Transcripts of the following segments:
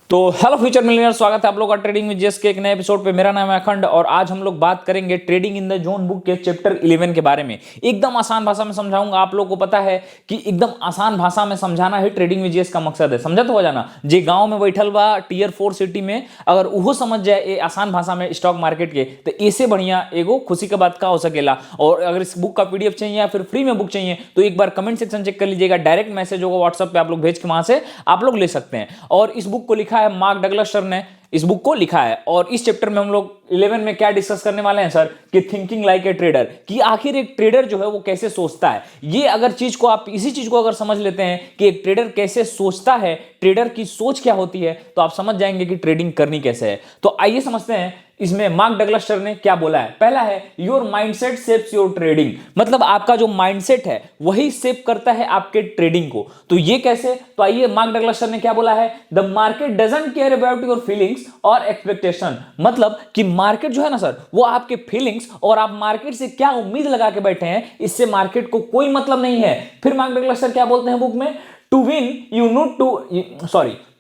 तो hello future millionaire, स्वागत है आप लोग का ट्रेडिंग विद जेस के एक नए एपिसोड पे। मेरा नाम है अखंड और आज हम लोग बात करेंगे trading in the zone book के चैप्टर 11 के बारे में। एकदम आसान भाषा में समझाऊंगा। आप लोगों को पता है कि एकदम आसान भाषा में समझाना ही ट्रेडिंग विद जेस का मकसद है। समझा तो हो जाना। जे गांव में बैठल बा टीयर 4 सिटी में, अगर वो समझ जाए ये आसान भाषा में स्टॉक मार्केट के, तो इससे बढ़िया एगो खुशी का बात का हो सकेला। और अगर इस बुक का पीडीएफ चाहिए या फिर फ्री में बुक चाहिए तो एक बार कमेंट सेक्शन चेक कर लीजिएगा। डायरेक्ट मैसेज होगा व्हाट्सएप पे, आप लोग भेज के वहां से आप लोग ले सकते हैं। और इस बुक को लिखा है मार्क डगलस सर ने, इस बुक को लिखा है। और इस चैप्टर में हम लोग 11 में क्या डिस्कस करने वाले हैं सर कि थिंकिंग लाइक ए ट्रेडर, कि आखिर एक ट्रेडर जो है वो कैसे सोचता है। ये अगर चीज को आप इसी चीज को अगर समझ लेते हैं कि एक ट्रेडर कैसे सोचता है, ट्रेडर की सोच क्या होती है, तो आप समझ जाएंगे कि ट्रेडिंग करनी कैसे है। तो आइए समझते हैं इसमें मार्क डगलस सर ने क्या बोला है। पहला है your mindset shapes your trading, मतलब आपका जो माइंडसेट है वही शेप करता है आपके ट्रेडिंग को। तो ये कैसे, तो आइए मार्क डगलस सर ने क्या बोला है। The market doesn't care about your feelings और एक्सपेक्टेशन, मतलब कि मार्केट जो है ना सर वो आपके फीलिंग्स और आप मार्केट से क्या उम्मीद लगा के बैठे हैं, इससे मार्केट को कोई मतलब नहीं है। फिर मार्क डगलस सर क्या बोलते हैं बुक में, to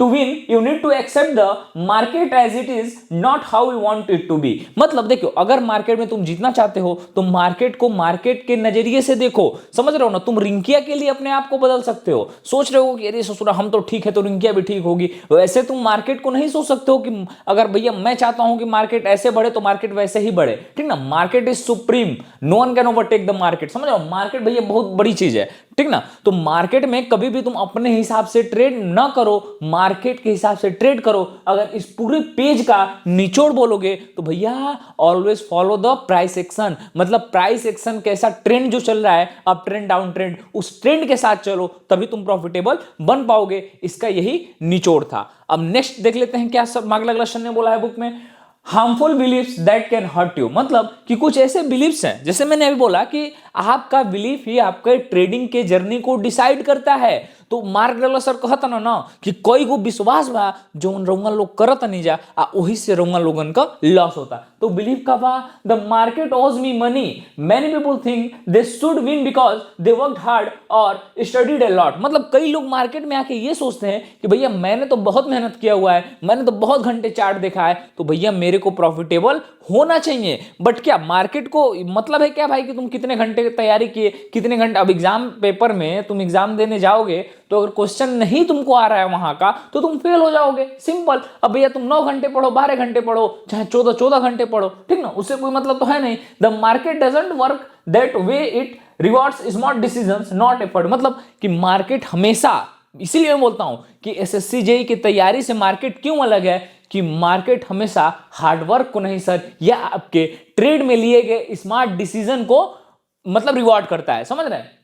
win you need to accept the market as it is, not how you want it to be। मतलब देखो, अगर मार्केट में तुम जीतना चाहते हो तो मार्केट को मार्केट के नजरिए से देखो। समझ रहे हो ना। तुम रिंकिया के लिए अपने आप को बदल सकते हो। सोच रहे हो कि अरे ससुरा हम तो ठीक है तो रिंकिया भी ठीक होगी, वैसे तुम मार्केट को नहीं सोच सकते हो कि अगर भैया मैं चाहता हूं कि मार्केट ऐसे बढ़े तो मार्केट वैसे ही बढ़े। ठीक ना। Market is supreme, no one can overtake the market. समझ रहे हो, मार्केट भैया बहुत बड़ी चीज है। ठीक ना। तो मार्केट में कभी भी तुम अपने हिसाब से ट्रेड ना करो, मार्केट के हिसाब से ट्रेड करो। अगर इस पूरे पेज का निचोड़ बोलोगे तो भैया always follow the price action, मतलब प्राइस एक्शन कैसा ट्रेंड जो चल रहा है, अप ट्रेंड डाउन ट्रेंड, उस ट्रेंड के साथ चलो, तभी तुम प्रॉफिटेबल बन पाओगे। इसका यही निचोड़ था। अब नेक्स्ट देख लेते हैं क्या सब मार्क डगलस ने बोला है बुक में। Harmful beliefs that can hurt you, मतलब कि कुछ ऐसे बिलीफ्स हैं, जैसे मैंने अभी बोला कि आपका बिलीफ ही आपके ट्रेडिंग के जर्नी को डिसाइड करता है। तो मार्क डगलस सर कहता ना कि कोई को विश्वास बा जो रउआ लोग करत नहीं जा आ वही से रउआ लोगन का लॉस होता। तो बिलीफ का बा द मार्केट ओज me money, many people think they should win because they worked hard और स्टडीड अ लॉट। मतलब कई लोग मार्केट में आके ये सोचते हैं कि भैया मैंने तो बहुत मेहनत किया हुआ है, मैंने तो बहुत घंटे चार्ट देखा है, तो भैया मेरे को प्रॉफिटेबल होना चाहिए। बट क्या मार्केट को मतलब है क्या भाई कि तुम कितने घंटे तैयारी किए, कितने घंटे। अब एग्जाम पेपर में तुम एग्जाम देने जाओगे तो अगर क्वेश्चन नहीं तुमको आ रहा है वहां का तो तुम फेल हो जाओगे, सिंपल। अब भैया तुम 9 घंटे पढ़ो, 12 घंटे पढ़ो, चाहे 14 घंटे पढ़ो, ठीक ना, उससे कोई मतलब तो है नहीं। The market doesn't work that way, it rewards smart decisions not effort, मतलब कि मार्केट हमेशा, इसीलिए मैं बोलता हूं कि एसएससी जेईई की तैयारी से मार्केट क्यों अलग है, कि मार्केट हमेशा हार्डवर्क को नहीं सर, या आपके ट्रेड में लिए गए स्मार्ट डिसीजन को मतलब रिवॉर्ड करता है। समझ रहे हैं।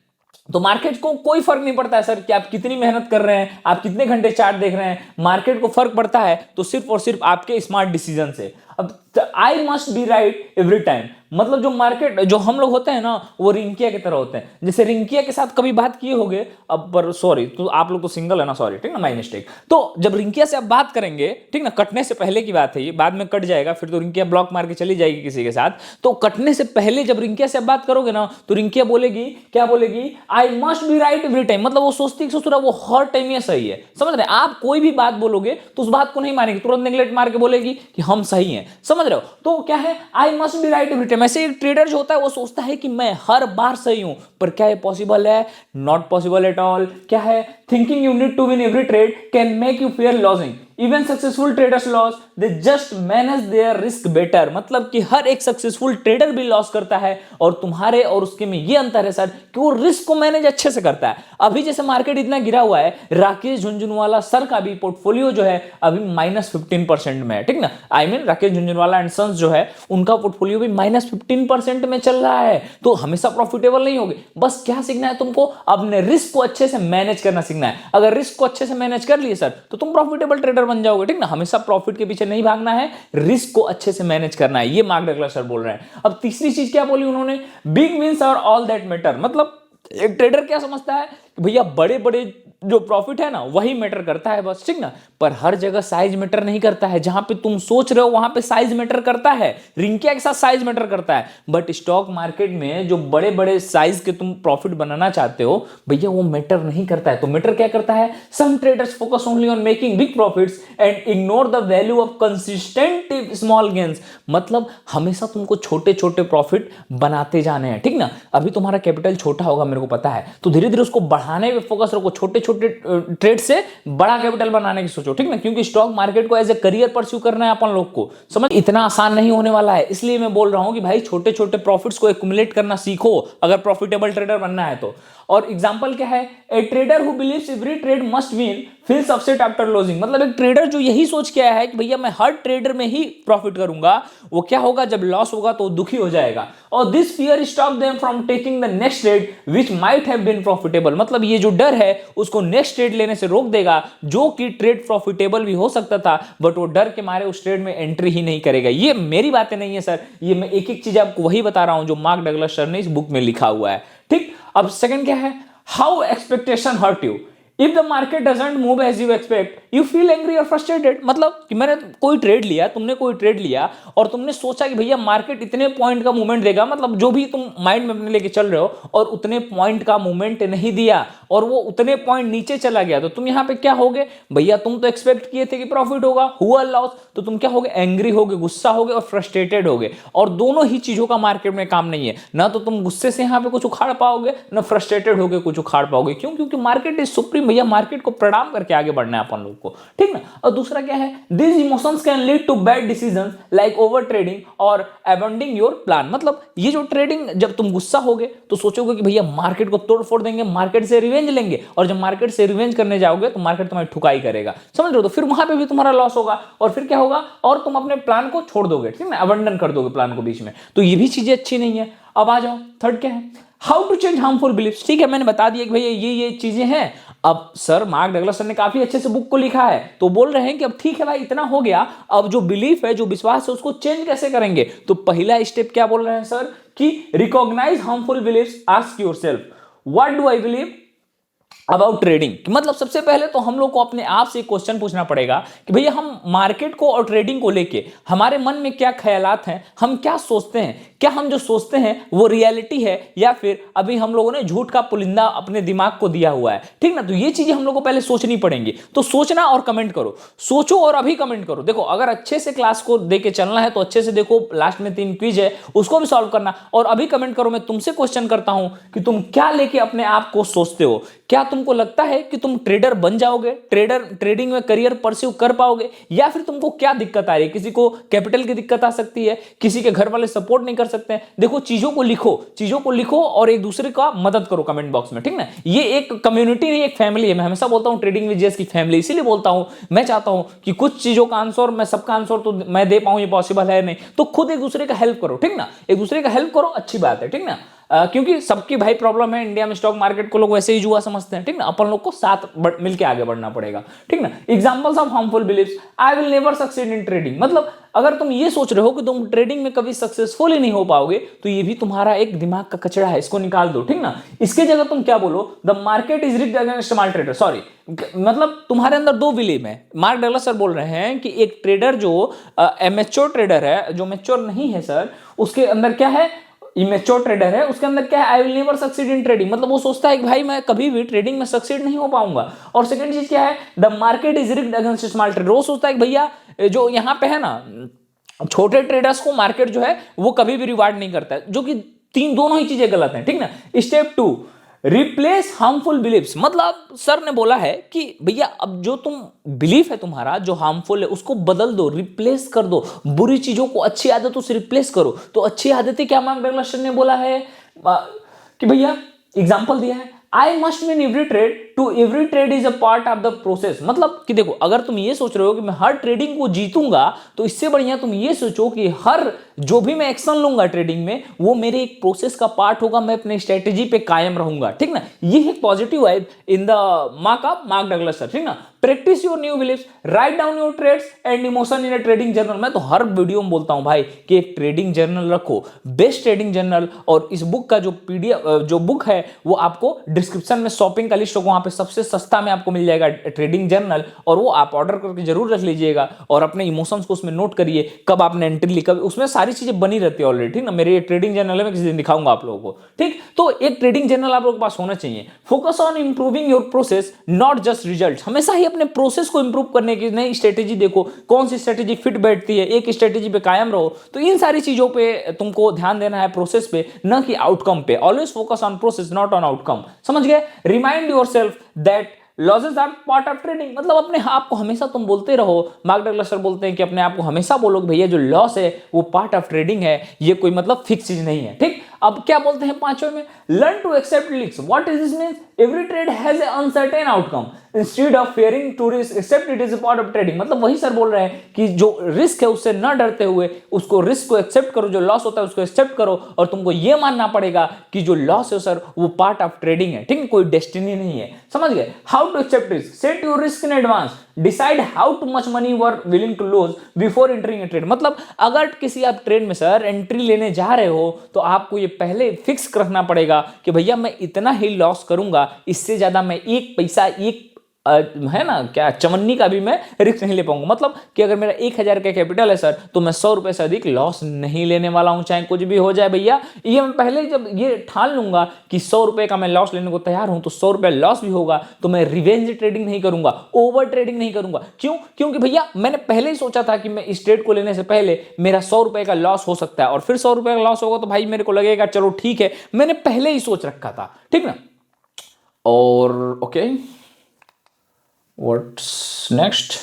तो मार्केट को कोई फर्क नहीं पड़ता है सर कि आप कितनी मेहनत कर रहे हैं, आप कितने घंटे चार्ट देख रहे हैं। मार्केट को फर्क पड़ता है तो सिर्फ और सिर्फ आपके स्मार्ट डिसीजन से। अब I must be right every time, मतलब जो मार्केट जो हम लोग होते हैं ना वो रिंकिया की तरह होते हैं। जैसे रिंकिया के साथ कभी बात किए होगे, अब पर सॉरी तो आप लोग तो सिंगल है ना, सॉरी, ठीक ना, माय मिस्टेक। तो जब रिंकिया से आप बात करेंगे, ठीक ना, कटने से पहले की बात है ये, बाद में कट जाएगा फिर तो रिंकिया ब्लॉक मार के चली जाएगी किसी के साथ। तो कटने से पहले जब रिंकिया से आप बात करोगे ना तो रिंकिया बोलेगी, क्या बोलेगी, I must be right every time. मतलब वो सोचती ससुरा वो हर टाइम ये सही है। समझ रहे हैं। आप कोई भी बात बोलोगे तो उस बात को नहीं मानेगी, तुरंत नेगलेक्ट मार के बोलेगी कि हम सही हैं। समझ रहे हो। तो क्या है, I must be right every time. ऐसे एक ट्रेडर जो होता है वो सोचता है कि मैं हर बार सही हूं, पर क्या ये पॉसिबल है? Not possible at all. क्या है, thinking you need to win every trade can make you fear losing. Even successful traders loss, they just manage their risk better. मतलब कि हर एक सक्सेसफुल ट्रेडर भी लॉस करता है और तुम्हारे और उसके में ये अंतर है सर कि वो रिस्क को मैनेज अच्छे से करता है। अभी जैसे मार्केट इतना गिरा हुआ है, राकेश झुंझुनवाला सर का भी पोर्टफोलियो जो है अभी -15% में है, ठीक ना। I mean Rakesh Jhunjhunwala and sons जो है उनका पोर्टफोलियो भी -15% में चल रहा है। तो हमेशा प्रॉफिटेबल नहीं होगे। बस क्या सीखना है तुमको, अपने रिस्क को अच्छे से मैनेज करना सीखना है। अगर रिस्क को अच्छे से मैनेज कर लिए सर तो तुम प्रॉफिटेबल ट्रेडर बन जाओगे, ठीक ना। हमेशा प्रॉफिट के पीछे नहीं भागना है, रिस्क को अच्छे से मैनेज करना है। ये मार्क डगलस सर बोल रहे हैं। अब तीसरी चीज क्या बोली उन्होंने, big wins are all that matter. मतलब एक ट्रेडर क्या समझता है कि भैया बड़े बड़े जो प्रॉफिट है ना वही मैटर करता है बस, ठीक ना। पर हर जगह साइज मैटर नहीं करता है, जहां पे तुम सोच रहे हो वहां पे साइज मैटर करता है, रिंकिया के साथ साइज मैटर करता है। बट स्टॉक मार्केट में जो बड़े बड़े साइज के तुम प्रॉफिट बनाना चाहते हो भैया वो मैटर नहीं करता है। तो मैटर क्या करता है, some traders focus only on making big profits and ignore the value of consistent small gains. मतलब हमेशा तुमको छोटे छोटे प्रॉफिट बनाते जाने हैं, ठीक ना। अभी तुम्हारा कैपिटल छोटा होगा मेरे को पता है, तो धीरे धीरे उसको बढ़ाने पे फोकस रखो, छोटे छोटे ट्रेड से बड़ा कैपिटल बनाने की सोचो, ठीक ना। क्योंकि स्टॉक मार्केट को एज ए करियर परस्यू करना है अपन लोग को, समझ, इतना आसान नहीं होने वाला है। इसलिए मैं बोल रहा हूं कि भाई छोटे छोटे प्रॉफिट्स को एक्युमुलेट करना सीखो अगर प्रॉफिटेबल ट्रेडर बनना है तो। और एग्जांपल क्या है, ए trader who believes every trade must win feels upset after losing. मतलब एक ट्रेडर जो यही सोच के आया है कि भैया मैं हर ट्रेडर में ही प्रॉफिट करूंगा, वो क्या होगा जब लॉस होगा तो दुखी हो जाएगा। और this fear stop them from taking the next trade which might have been profitable. मतलब ये जो डर है उसको नेक्स्ट ट्रेड लेने से रोक देगा जो कि ट्रेड प्रॉफिटेबल भी हो सकता था, बट वो डर के मारे उस ट्रेड में एंट्री ही नहीं करेगा। ये मेरी बातें नहीं है सर, ये मैं एक एक चीज आपको वही बता रहा हूं जो मार्क डगलस सर ने इस बुक में लिखा हुआ है, ठीक। अब सेकंड क्या है, how expectation hurt you. If the market doesn't move as you expect you feel angry और फ्रस्ट्रेटेड। मतलब कि मैंने कोई ट्रेड लिया, तुमने कोई ट्रेड लिया और तुमने सोचा कि भैया मार्केट इतने पॉइंट का मूवमेंट देगा, मतलब जो भी तुम माइंड में अपने लेके चल रहे हो, और उतने पॉइंट का मूवमेंट नहीं दिया और वो उतने पॉइंट नीचे चला गया, तो तुम यहां पे क्या होगे भैया, तुम तो एक्सपेक्ट किए थे कि प्रॉफिट होगा, हुआ लॉस, तो तुम क्या होगे, एंग्री होगे, गुस्सा होगे और फ्रस्ट्रेटेड होगे। और दोनों ही चीजों का मार्केट में काम नहीं है, ना तो तुम गुस्से से यहां पे कुछ उखाड़ पाओगे ना फ्रस्ट्रेटेड होगे कुछ उखाड़ पाओगे। क्यों? क्योंकि मार्केट इज सुप्रीम भैया, मार्केट को प्रणाम करके आगे बढ़ना है अपन लोग को, ठीक ना। और दूसरा क्या है, this emotions can lead to bad decisions like over trading और अबंडनिंग योर प्लान। मतलब ये जो ट्रेडिंग, जब तुम गुस्सा होगे तो सोचोगे कि भैया मार्केट को तोड़ फोड़ देंगे, मार्केट से रिवेंज लेंगे, और जब मार्केट से रिवेंज करने जाओगे तो मार्केट तुम्हारी ठुकाई करेगा, समझ रहे हो। तो फिर वहां पे भी तुम्हारा लॉस होगा और फिर क्या होगा, और तुम अपने प्लान को छोड़ दोगे, ठीक ना, अबंडन कर दोगे प्लान को बीच में। तो ये भी चीजें अच्छी नहीं है। अब आ जाओ थर्ड क्या है, how to change harmful beliefs. ठीक है, मैंने बता दिया कि भैया ये चीजें हैं। अब सर मार्क डगलस सर ने काफी अच्छे से बुक को लिखा है, तो बोल रहे हैं कि अब ठीक है भाई इतना हो गया, अब जो बिलीफ है, जो विश्वास है, उसको चेंज कैसे करेंगे। तो पहला स्टेप क्या बोल रहे हैं सर कि recognise harmful beliefs, ask yourself what do I believe about trading. मतलब सबसे पहले तो हम लोग को अपने आप से एक क्वेश्चन पूछना पड़ेगा कि भैया हम मार्केट को और ट्रेडिंग को लेके हमारे मन में क्या ख्यालात हैं, हम क्या सोचते हैं, क्या हम जो सोचते हैं वो रियलिटी है या फिर अभी हम लोगों ने झूठ का पुलिंदा अपने दिमाग को दिया हुआ है, ठीक ना। तो ये चीजें हम लोग को पहले सोचनी पड़ेंगी। तो सोचना और कमेंट करो, सोचो और अभी कमेंट करो। देखो अगर अच्छे से क्लास को देके चलना है तो अच्छे से देखो, लास्ट में 3 क्विज है उसको भी सॉल्व करना, और अभी कमेंट करो। मैं तुमसे क्वेश्चन करता हूं कि तुम क्या लेके अपने आप को सोचते हो। क्या तुमको लगता है कि तुम ट्रेडर बन जाओगे, ट्रेडिंग में करियर परस्यू कर पाओगे, या फिर तुमको क्या दिक्कत आ रही है। किसी को कैपिटल की दिक्कत आ सकती है, किसी के घर वाले सपोर्ट नहीं कर सकते हैं। देखो चीजों को लिखो और एक दूसरे का मदद करो कमेंट बॉक्स में, ठीक ना। ये एक कम्युनिटी नहीं, एक फैमिली है। मैं हमेशा बोलता हूं ट्रेडिंग विद जेएस की फैमिली, इसीलिए बोलता हूं। मैं चाहता हूं कि कुछ चीजों का आंसर, मैं सबका आंसर तो मैं दे पाऊं, ये पॉसिबल है नहीं, तो खुद एक दूसरे का हेल्प करो, ठीक ना। एक दूसरे का हेल्प करो, अच्छी बात है, ठीक ना। क्योंकि सबकी भाई प्रॉब्लम है इंडिया में, स्टॉक मार्केट को लोग वैसे ही जुआ समझते हैं, ठीक ना। अपन लोग को साथ मिलके आगे बढ़ना पड़ेगा, ठीक ना। Examples of harmful beliefs, I will never succeed in trading. मतलब अगर तुम ये सोच रहे हो कि तुम ट्रेडिंग में कभी सक्सेसफुल ही नहीं हो पाओगे, तो ये भी तुम्हारा एक दिमाग का कचरा है, इसको निकाल दो, ठीक ना। इसके जगह तुम क्या बोलो, the market is rigged against small trader. Sorry, मतलब तुम्हारे अंदर 2 बिलीव है। मार्क डगलस सर बोल रहे हैं कि एक ट्रेडर जो मैच्योर ट्रेडर है, जो मैच्योर नहीं है सर, उसके अंदर क्या है, इमेच्योर ट्रेडर है, उसके अंदर क्या है, I will never succeed in trading. मतलब वो सोचता है कि भाई मैं कभी भी ट्रेडिंग में सक्सीड नहीं हो पाऊंगा। और सेकंड चीज क्या है, the market is rigged against small trader. वो सोचता है कि भैया जो यहां पे है ना, छोटे ट्रेडर्स को मार्केट जो है वो कभी भी रिवार्ड नहीं करता है, जो कि दोनों ही चीजें गलत हैं, ठीक ना। Step 2, replace harmful beliefs. मतलब सर ने बोला है कि भैया अब जो तुम बिलीफ है तुम्हारा जो हार्मफुल है उसको बदल दो, रिप्लेस कर दो, बुरी चीजों को अच्छी आदतों से रिप्लेस करो। तो अच्छी आदतें क्या मार्क डगलस सर ने बोला है कि भैया एग्जांपल दिया है, I must win every trade, to every trade is a part of the process. मतलब कि देखो अगर तुम ये सोच रहे हो कि मैं हर ट्रेडिंग को जीतूंगा, तो इससे बढ़िया तुम ये सोचो कि हर जो भी मैं एक्शन लूंगा ट्रेडिंग में वो मेरे एक प्रोसेस का पार्ट होगा, मैं अपने स्ट्रेटेजी पे कायम रहूंगा, ठीक ना। ये एक positive vibe in the Mark Douglas sir, ठीक ना। Practise your new beliefs, write down your trades and emotion in a trading journal. मैं तो हर वीडियो में बोलता हूं भाई कि एक ट्रेडिंग जर्नल रखो, बेस्ट ट्रेडिंग जर्नल। और इस बुक का जो PDF जो बुक है वो आपको डिस्क्रिप्शन में शॉपिंग का लिस्ट वहां पे सबसे सस्ता में आपको मिल जाएगा ट्रेडिंग जर्नल, और वो आप ऑर्डर करके जरूर रख लीजिएगा और अपने इमोशंस को उसमें नोट करिए, कब आपने एंट्री ली, कब, उसमें सारी चीजें बनी रहती है ऑलरेडी, ठीक ना। मेरे ट्रेडिंग जर्नल है, मैं किसी दिन दिखाऊंगा आप लोगों को, ठीक। तो एक ट्रेडिंग जर्नल आप लोगों के पास होना चाहिए। Focus on improving your process not just result, हमेशा ही अपने प्रोसेस को इंप्रूव करने की नई स्ट्रेटेजी देखो, कौन सी स्ट्रेटेजी फिट बैठती है, एक स्ट्रेटेजी पे कायम रहो। तो इन सारी चीजों पे तुमको ध्यान देना है, प्रोसेस पे, न कि आउटकम पे। Always focus on process not on outcome, समझ गए। Remind yourself that losses are part of trading, मतलब अपने आप को हमेशा तुम बोलते रहो। मार्क डगलस सर बोलते हैं कि अपने आप को हमेशा बोलो कि भैया जो लॉस है वो पार्ट ऑफ ट्रेडिंग है, ये कोई मतलब फिक्स चीज नहीं है, ठीक। अब क्या बोलते हैं पांचवें में, learn to accept risk. What is this means, every trade has a uncertain outcome, instead of fearing to risk accept it is a part of trading. मतलब वही सर बोल रहे हैं कि जो रिस्क है उससे न डरते हुए उसको, रिस्क को एक्सेप्ट करो, जो लॉस होता है उसको एक्सेप्ट करो, और तुमको ये मानना पड़ेगा कि जो लॉस है सर वो पार्ट ऑफ ट्रेडिंग है, ठीक है, कोई डेस्टिनी नहीं है, समझ गए। How to accept risk, set your risk in advance, decide how to much money you are willing to lose before entering a trade. मतलब अगर किसी आप ट्रेड में सर एंट्री लेने जा रहे हो तो आपको ये पहले फिक्स रखना पड़ेगा कि भैया मैं इतना ही लॉस करूंगा, इससे ज्यादा मैं एक पैसा, एक है ना क्या, चवन्नी का भी मैं रिस्क नहीं ले पाऊंगा। मतलब कि अगर मेरा 1000 का कैपिटल है सर, तो मैं 100 रुपए से अधिक लॉस नहीं लेने वाला हूं, चाहे कुछ भी हो जाए भैया। ये मैं पहले जब ये ठान लूंगा कि 100 रुपए का मैं लॉस लेने को तैयार हूं, तो 100 रुपए लॉस भी होगा तो मैं रिवेंज ट्रेडिंग नहीं करूंगा, ओवर ट्रेडिंग नहीं करूंगा। क्यों? क्योंकि भैया मैंने पहले ही सोचा था कि मैं इस ट्रेड को लेने से पहले मेरा 100 रुपए का लॉस हो सकता है, और फिर 100 रुपए का लॉस होगा तो भाई मेरे को लगेगा चलो ठीक है, मैंने पहले ही सोच रखा था, ठीक ना। और ओके, व्हाट्स नेक्स्ट,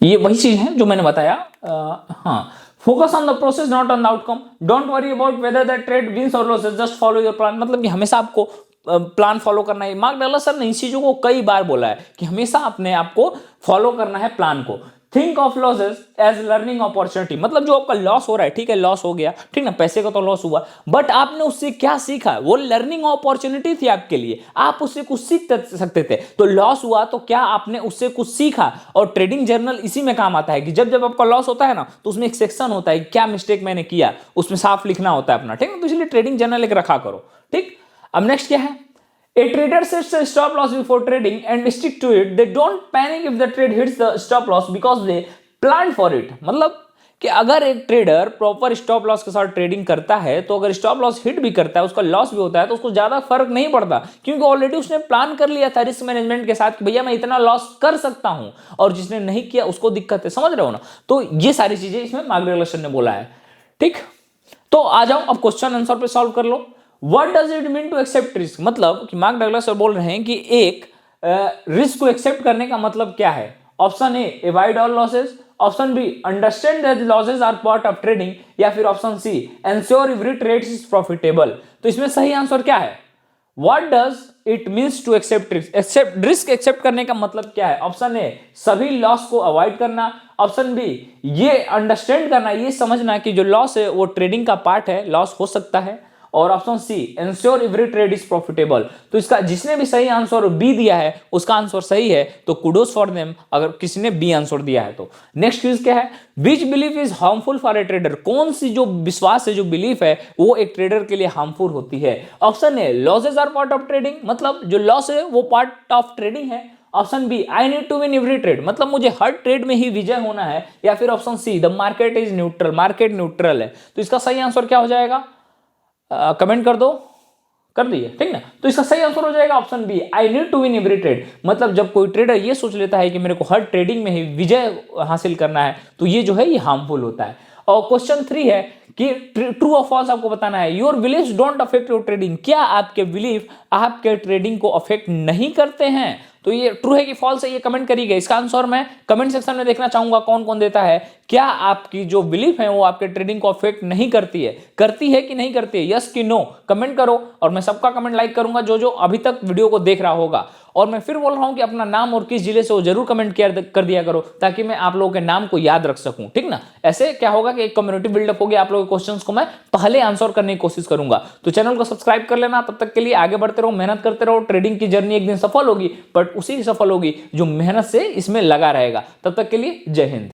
ये वही चीज है जो मैंने बताया। हाँ, focus on the process not on the outcome, don't worry about whether that trade wins और losses, just follow your plan. मतलब कि हमेशा आपको प्लान फॉलो करना है। मार्क डगलस सर ने इन चीजों को कई बार बोला है कि हमेशा अपने आप को फॉलो करना है प्लान को। Think of losses as learning opportunity, मतलब जो आपका लॉस हो रहा है, ठीक है लॉस हो गया, ठीक ना, पैसे का तो लॉस हुआ, बट आपने उससे क्या सीखा, वो लर्निंग अपॉर्चुनिटी थी आपके लिए, आप उससे कुछ सीख सकते थे। तो लॉस हुआ तो क्या आपने उससे कुछ सीखा, और ट्रेडिंग जर्नल इसी में काम आता है कि जब जब आपका लॉस होता है ना, तो उसमें एक सेक्शन होता है क्या मिस्टेक मैंने किया, उसमें साफ लिखना होता है अपना, ठीक है। तो इसलिए ट्रेडिंग जर्नल एक रखा करो, ठीक। अब नेक्स्ट क्या है, A trader sets a stop loss before trading and stick to it. They don't panic if the trade hits the stop loss because they planned for it. मतलब कि अगर एक ट्रेडर प्रॉपर स्टॉप लॉस के साथ trading करता है, तो अगर स्टॉप लॉस हिट भी करता है, उसका लॉस भी होता है, तो उसको ज्यादा फर्क नहीं पड़ता, क्योंकि ऑलरेडी उसने प्लान कर लिया था रिस्क मैनेजमेंट के साथ कि भैया मैं इतना लॉस कर सकता हूं, और जिसने नहीं किया उसको दिक्कत है, समझ रहे हो ना। तो ये सारी चीजें इसमें मार्क डगलस ने बोला है, ठीक। तो आ जाओ अब क्वेश्चन आंसर पे सॉल्व कर लो। What does it mean to accept risk? मतलब कि मार्क डगलस सर बोल रहे हैं कि एक रिस्क को एक्सेप्ट करने का मतलब क्या है। Option A, avoid all losses, option B, understand that losses are part of trading, या फिर option C, ensure every trade is profitable. तो इसमें सही आंसर क्या है, What does it means to accept risk? Risk accept करने का मतलब क्या है। ऑप्शन ए, सभी लॉस को अवॉइड करना, ऑप्शन बी, ये अंडरस्टैंड करना, ये समझना कि जो लॉस है वो ट्रेडिंग का पार्ट है, लॉस हो सकता है, और option C, ensure every trade is profitable. तो इसका जिसने भी सही आंसर बी दिया है उसका आंसर सही है, तो कुडोस फॉर देम अगर किसी ने बी आंसर दिया है तो। नेक्स्ट क्विज क्या है, which belief is harmful for a trader, कौन सी जो विश्वास है, जो बिलीफ है, वो एक ट्रेडर के लिए हार्मफुल होती है। Option A, losses are part of trading, मतलब जो लॉस है वो पार्ट ऑफ ट्रेडिंग है। Option B, I need to win every trade, मतलब मुझे हर ट्रेड में ही विजय होना है। या फिर option C, the market is neutral, market neutral है। तो इसका सही आंसर क्या हो जाएगा, कमेंट कर दो, कर दिए, ठीक ना। तो इसका सही आंसर हो जाएगा option B, I need to win every trade. मतलब जब कोई ट्रेडर ये सोच लेता है कि मेरे को हर ट्रेडिंग में ही विजय हासिल करना है, तो ये जो है ये हार्मफुल होता है। और क्वेश्चन 3 है कि ट्रू और फॉल्स आपको बताना है। Your beliefs don't affect your trading, क्या आपके बिलीफ आपके ट्रेडिंग को अफेक्ट नहीं करते हैं। तो ये ट्रू है कि फॉल्स है, ये कमेंट करिएगा। इसका आंसर मैं कमेंट सेक्शन में देखना चाहूंगा कौन कौन देता है। क्या आपकी जो बिलीफ है वो आपके ट्रेडिंग को अफेक्ट नहीं करती है कि नहीं करती है, यस कि नो, कमेंट करो। और मैं सबका कमेंट लाइक करूंगा जो जो अभी तक वीडियो को देख रहा होगा। और मैं फिर बोल रहा हूं कि अपना नाम और किस जिले से वो जरूर कमेंट कर दिया करो, ताकि मैं आप लोगों के नाम को याद रख सकूं, ठीक ना। ऐसे क्या होगा कि एक कम्युनिटी बिल्डअप होगी, आप लोगों के क्वेश्चंस को मैं पहले आंसर करने की कोशिश करूंगा। तो चैनल को सब्सक्राइब कर लेना। तब तक के लिए आगे बढ़ते रहो, मेहनत करते रहो। ट्रेडिंग की जर्नी एक दिन सफल होगी, बट उसी सफल होगी जो मेहनत से इसमें लगा रहेगा। तब तक के लिए जय हिंद।